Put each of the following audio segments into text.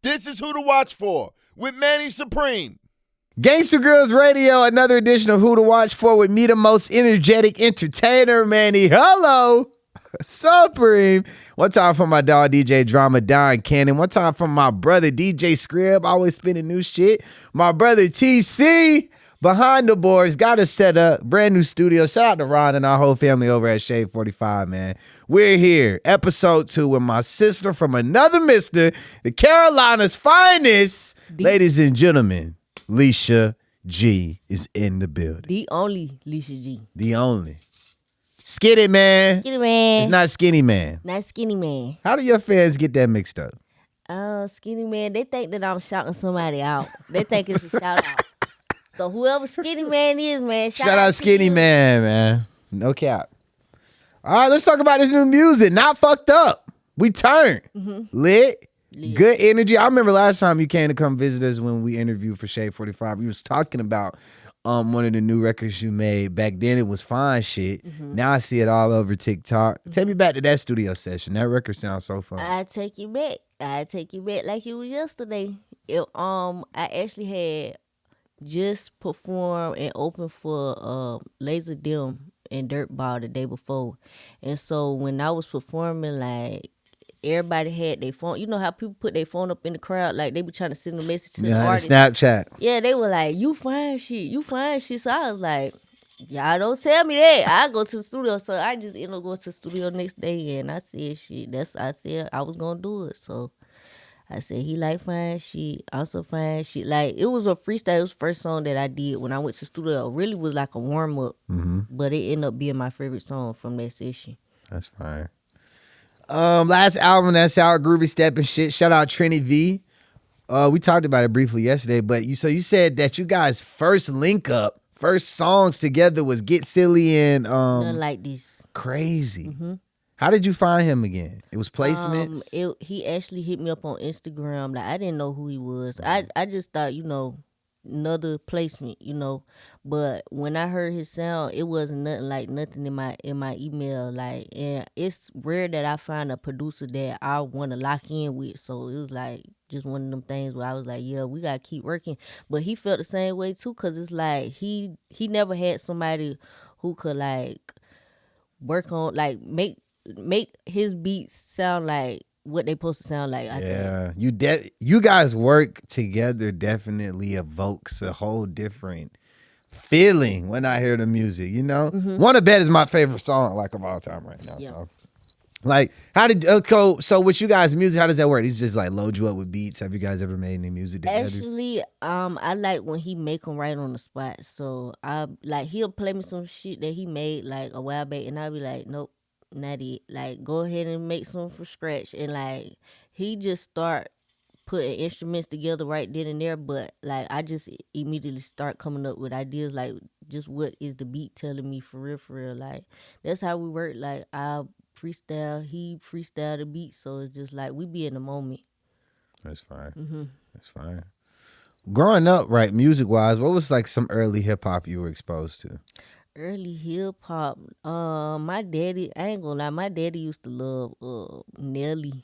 This is Who to Watch For with Manni Supreme. Gangsta Grillz Radio, another edition of Who to Watch For with me, the most energetic entertainer, Manni. Hello, Supreme. One time from my dog, DJ Drama, Don Cannon. One time from my brother, DJ Scrib, always spinning new shit. My brother, TC, behind the boards, got us set up. Brand new studio. Shout out to Ron and our whole family over at Shade 45, man. We're here, episode 2, with my sister from another mister, the Carolina's finest. Ladies and gentlemen, Lisha G is in the building. The only Lisha G. The only. Skinny man. Skinny man. It's not skinny man. Not skinny man. How do your fans get that mixed up? Oh, skinny man. They think that I'm shouting somebody out. They think it's a shout out. So whoever skinny man is, man, shout out skinny man. No cap. All right, let's talk about this new music. Not fucked up. We turned. Lit. Good energy. I remember last time you came to come visit us when we interviewed for Shade 45. We was talking about one of the new records you made. Back then it was fine shit. Now I see it all over TikTok. Take me back to that studio session. That record sounds so fun. I take you back like it was yesterday. I actually had just performed and opened for Laser Dim and Dirtball the day before. And so when I was performing, like, everybody had their phone. You know how people put their phone up in the crowd, like they be trying to send a message to the artist. Snapchat. Yeah, they were like, you fine shit. So I was like, y'all don't tell me that. I go to the studio. So I just ended up going to the studio next day, and I said shit. I said I was gonna do it. So I said he like fine shit, also fine shit. Like, it was a freestyle. It was the first song that I did when I went to the studio. It really was like a warm up, but it ended up being my favorite song from that session. That's fine. Last album that's out, Groovy Step and shit. Shout out Trini V. We talked about it briefly yesterday, but you said that you guys' first link up, first songs together was Get Silly and Nothing Like This. Crazy. How did you find him again? It was placements? He actually hit me up on Instagram. Like, I didn't know who he was. I just thought, another placement, But when I heard his sound, it wasn't nothing in my email. Like, and it's rare that I find a producer that I want to lock in with. So it was like just one of them things where I was like, yeah, we gotta keep working. But he felt the same way too, cause it's like he never had somebody who could like work on, like, make his beats sound like what they supposed to sound like. I think. You guys work together definitely evokes a whole different feeling when I hear the music, One of Bet is my favorite song, like, of all time right now. Yeah. So, like, how did so with you guys' music, how does that work? He's just like load you up with beats. Have you guys ever made any music together? Actually, I like when he make them right on the spot. So he'll play me some shit that he made like a while back, and I'll be like, nope, not it. Like, go ahead and make some from scratch. And like, he just start putting instruments together right then and there. But like, I just immediately start coming up with ideas, like, just what is the beat telling me for real. Like, that's how we work. Like, I freestyle, he freestyle the beat. So it's just like we be in the moment. That's fine. That's fine. Growing up, right, music wise, what was like some early hip hop you were exposed to? Early hip hop. My daddy, I ain't gonna lie, my daddy used to love Nelly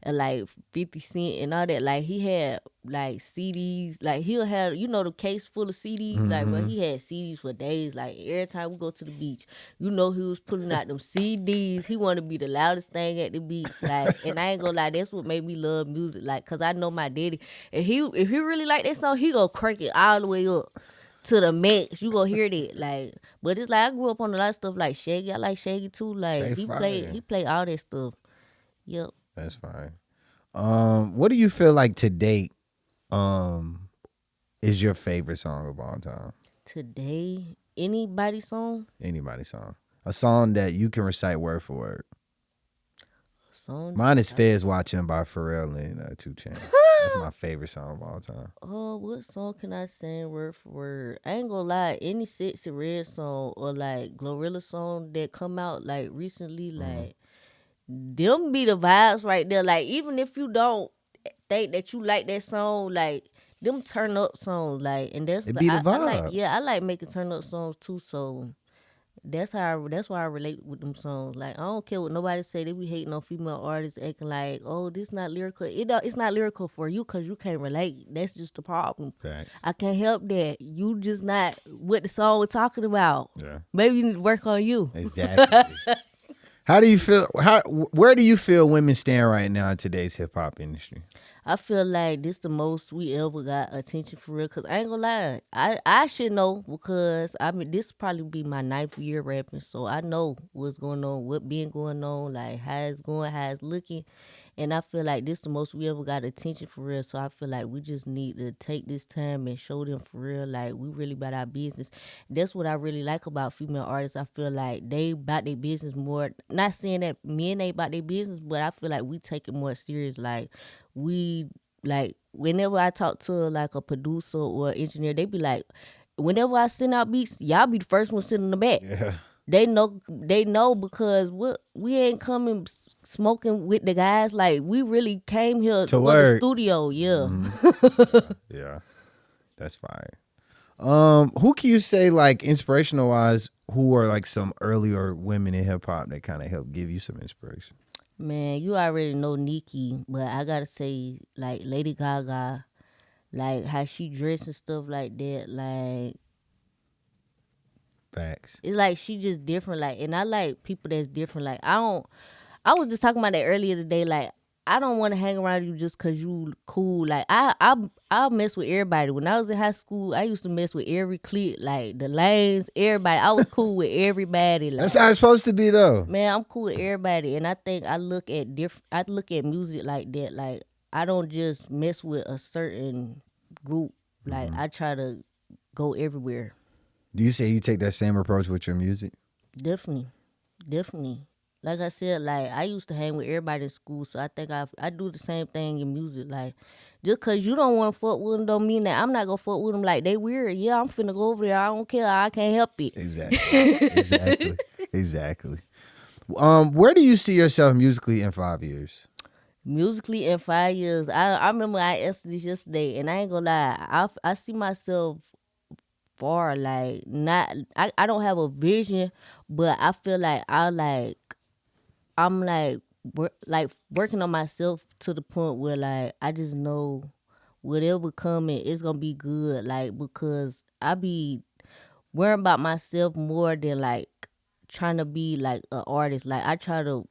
and like 50 Cent and all that. Like, he had like CDs, like he'll have, the case full of CDs. Like, but he had CDs for days. Like, every time we go to the beach, he was pulling out them CDs. He wanted to be the loudest thing at the beach. Like, and I ain't gonna lie, that's what made me love music. Like, cause I know my daddy, if he really like that song, he gonna crank it all the way up to the max. You gonna hear that. Like, but it's like I grew up on a lot of stuff like Shaggy. I like Shaggy too. Like, he played all that stuff. Yep. That's fine. What do you feel like to date is your favorite song of all time? Today, anybody's song? Anybody's song. A song that you can recite word for word. Mine is Feds Watching by Pharrell and 2 Chainz. That's my favorite song of all time. Oh, what song can I sing word for word? I ain't gonna lie, any Sexy Red song or like Glorilla song that come out like recently, like, them be the vibes right there. Like, even if you don't think that you like that song, like, them turn up songs, like, and that's it be the vibe. I like making turn up songs too. So That's why I relate with them songs. Like I don't care what nobody say. They be hating on female artists, acting like, oh, this not lyrical. It's not lyrical for you because you can't relate. That's just the problem. Facts. I can't help that. You just not what the song was talking about. Yeah. Maybe you need to work on you. Exactly. How do you feel? Where do you feel women stand right now in today's hip hop industry? I feel like this the most we ever got attention for real. Cause I ain't gonna lie, I should know because I mean this probably be my 9th year rapping, so I know what's going on, what been going on, like how it's going, how it's looking, and I feel like this the most we ever got attention for real. So I feel like we just need to take this time and show them for real, like we really about our business. That's what I really like about female artists. I feel like they about their business more. Not saying that men ain't about their business, but I feel like we take it more serious. Like we like whenever I talk to like a producer or engineer, they be like, whenever I send out beats, y'all be the first one sitting in the back. Yeah. They know because we ain't coming smoking with the guys. Like we really came here To for work. the studio. Yeah. Yeah. That's fire. Who can you say like inspirational wise? Who are like some earlier women in hip hop that kind of help give you some inspiration? Man, you already know Nicki, but I gotta say, like Lady Gaga, like how she dressed and stuff like that. Like Facts. it's like she just different. Like, and I like people that's different. Like I was just talking about that earlier today. Like I don't want to hang around you just cause you cool. Like I mess with everybody. When I was in high school, I used to mess with every clique, like the lanes, everybody. I was cool with everybody. Like, That's how it's supposed to be though. man, I'm cool with everybody, and I think I look at music like that. Like I don't just mess with a certain group. Like I try to go everywhere. Do you say you take that same approach with your music? Definitely. Like I said, like I used to hang with everybody in school, so I think I do the same thing in music. Like just cause you don't want to fuck with them don't mean that I'm not gonna fuck with them. Like they weird, yeah, I'm finna go over there. I don't care. I can't help it. Exactly. Where do you see yourself musically in 5 years? Musically in 5 years, I remember I asked this yesterday, and I ain't gonna lie, I see myself far. Like not, I don't have a vision, but I feel like I'm like working on myself to the point where like I just know whatever coming, it's gonna be good. Like because I be worrying about myself more than like trying to be like an artist. Like I try to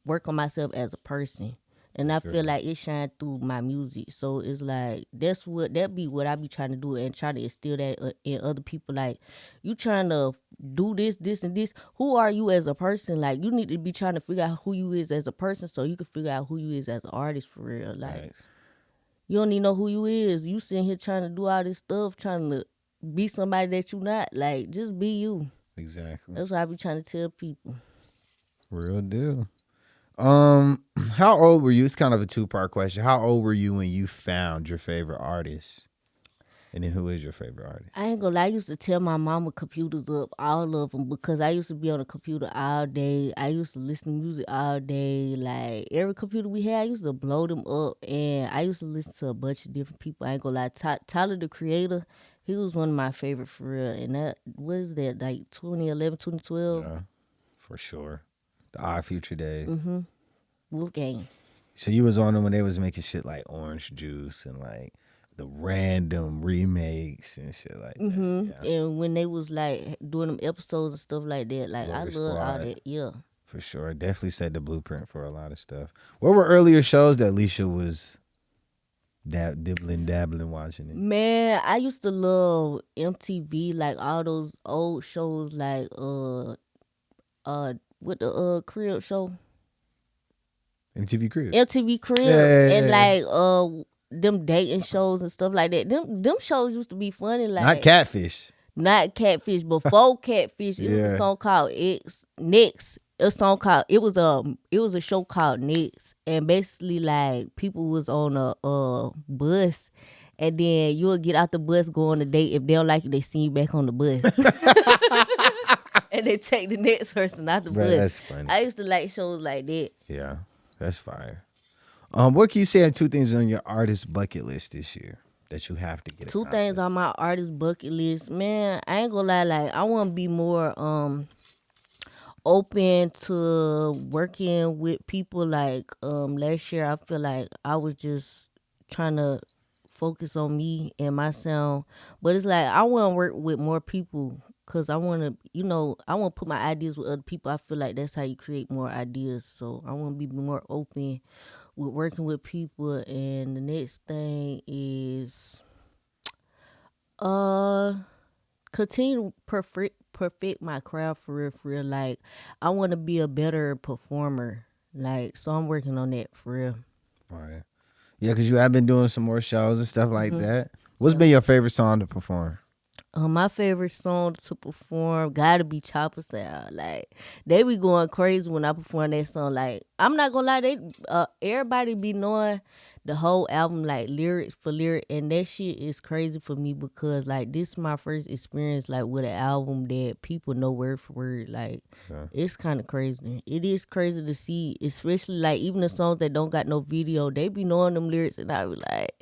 work on myself as a person. And I feel like it shine through my music. So it's like that be what I be trying to do and try to instill that in other people. Like you trying to do this and this. Who are you as a person? Like you need to be trying to figure out who you is as a person so you can figure out who you is as an artist for real. Like you don't need to know who you is. You sitting here trying to do all this stuff, trying to be somebody that you not. Like just be you. Exactly. That's what I be trying to tell people. Real deal. How old were you? It's kind of a 2-part question. How old were you when you found your favorite artist? And then who is your favorite artist? I ain't gonna lie, I used to tell my mama computers up, all of them, because I used to be on the computer all day. I used to listen to music all day. Like, every computer we had, I used to blow them up. And I used to listen to a bunch of different people. I ain't gonna lie, Tyler, the Creator, he was one of my favorite for real. And that, what is that, like 2011, 2012? Yeah, for sure. The Odd Future days. Mm-hmm. Wolfgang. So you was on them when they was making shit like Orange Juice and like the random remakes and shit like that. Yeah. And when they was like doing them episodes and stuff like that, like Glory I love Squad. all that. Yeah. For sure. Definitely set the blueprint for a lot of stuff. What were earlier shows that Lisha was dabbling watching it? Man, I used to love MTV, like all those old shows, like with the Crib show, MTV Crib. MTV Crib, Yeah. and like them dating shows and stuff like that. Them shows used to be funny, like Not Catfish. not Catfish. Before Catfish, it was a song called Next. A song called it was a show called Next, and basically like people was on a bus, and then you would get out the bus, go on a date. If they don't like you, they see you back on the bus, and they take the next person out the Bro, bus. that's funny. I used to like shows like that. Yeah, that's fire. What can you say are 2 things on your artist bucket list this year? that you have to get? Two things on my artist bucket list, man. I ain't gonna lie, like I want to be more open to working with people. Like last year, I feel like I was just trying to focus on me and my sound, but it's like I want to work with more people because I want to, I want to put my ideas with other people. I feel like that's how you create more ideas. So I want to be more open with working with people. And the next thing is continue to perfect my craft for real. Like I want to be a better performer. Like so I'm working on that for real. All right. Yeah, because you have been doing some more shows and stuff like that. What's been your favorite song to perform? My favorite song to perform gotta be Chopper Sound. Like they be going crazy when I perform that song. Like I'm not gonna lie, everybody be knowing the whole album like lyrics for lyric, and that shit is crazy for me because like this is my first experience like with an album that people know word for word. Like it's kind of crazy. It is crazy to see, especially like even the songs that don't got no video, they be knowing them lyrics, and I be like.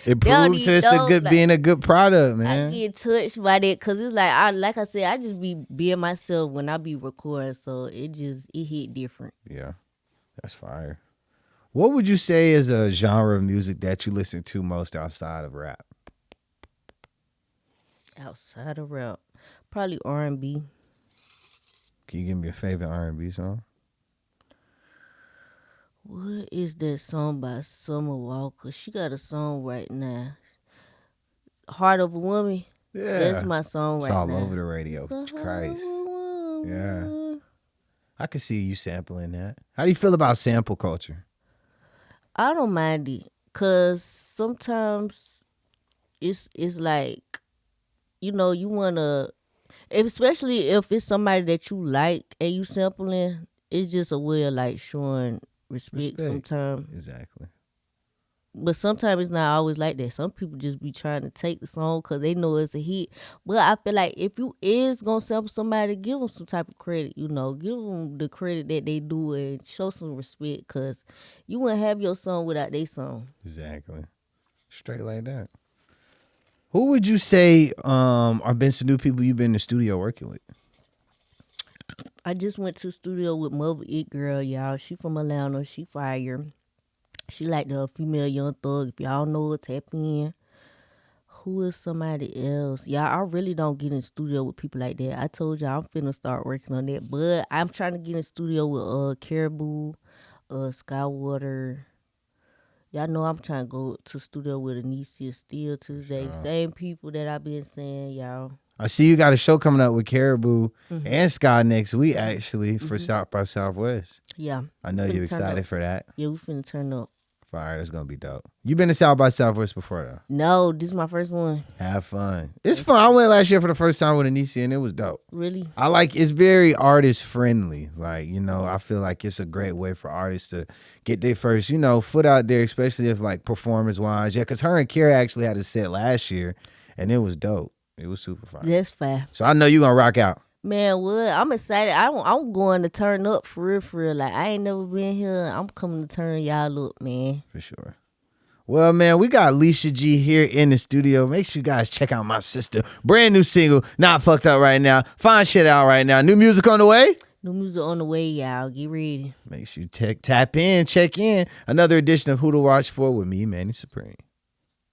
It proves it's a good being a good product, man. I get touched by that because it's like I said, I just be being myself when I be recording, so it hit different. Yeah, that's fire. What would you say is a genre of music that you listen to most outside of rap? Outside of rap, probably R&B. Can you give me a favorite R&B song? What is that song by Summer Walker? She got a song right now. Heart of a Woman. Yeah. That's my song it's right now. It's all over the radio. Christ. Yeah. I can see you sampling that. How do you feel about sample culture? I don't mind it. Because sometimes it's like, you want to, especially if it's somebody that you like and you sampling, it's just a way of like showing respect. Sometimes. Exactly. But sometimes it's not always like that. Some people just be trying to take the song because they know it's a hit. But I feel like if you is going to sample somebody, give them some type of credit, Give them the credit that they do and show some respect because you wouldn't have your song without their song. Exactly. Straight like that. Who would you say are been some new people you've been in the studio working with? I just went to the studio with Mother It Girl, y'all. She from Atlanta. She fire. She like the female Young Thug. If y'all know her, tap in. Who is somebody else? Y'all, I really don't get in the studio with people like that. I told y'all I'm finna start working on that. But I'm trying to get in the studio with Caribou, Skywater. Y'all know I'm trying to go to the studio with Anicia still to this day. Same people that I've been saying, y'all. I see you got a show coming up with Caribou and Sky next week, actually, for South by Southwest. Yeah. I know you're excited for that. Yeah, we finna turn up. Fire, that's going to be dope. You been to South by Southwest before, though? No, this is my first one. Have fun. It's fun. I went last year for the first time with Anicia, and it was dope. Really? It's very artist-friendly. Like, I feel like it's a great way for artists to get their first, foot out there, especially if, like, performance-wise. Yeah, because her and Kara actually had a set last year, and it was dope. It was super fun. That's fine. So I know you're going to rock out. Man, what? I'm excited. I'm going to turn up for real. Like, I ain't never been here. I'm coming to turn y'all up, man. For sure. Well, man, we got Lisha G here in the studio. Make sure you guys check out my sister. Brand new single, Not Fucked Up Right Now. Find shit out right now. New music on the way? New music on the way, y'all. Get ready. Make sure you tap in, check in. Another edition of Who to Watch For with me, Manni Supreme.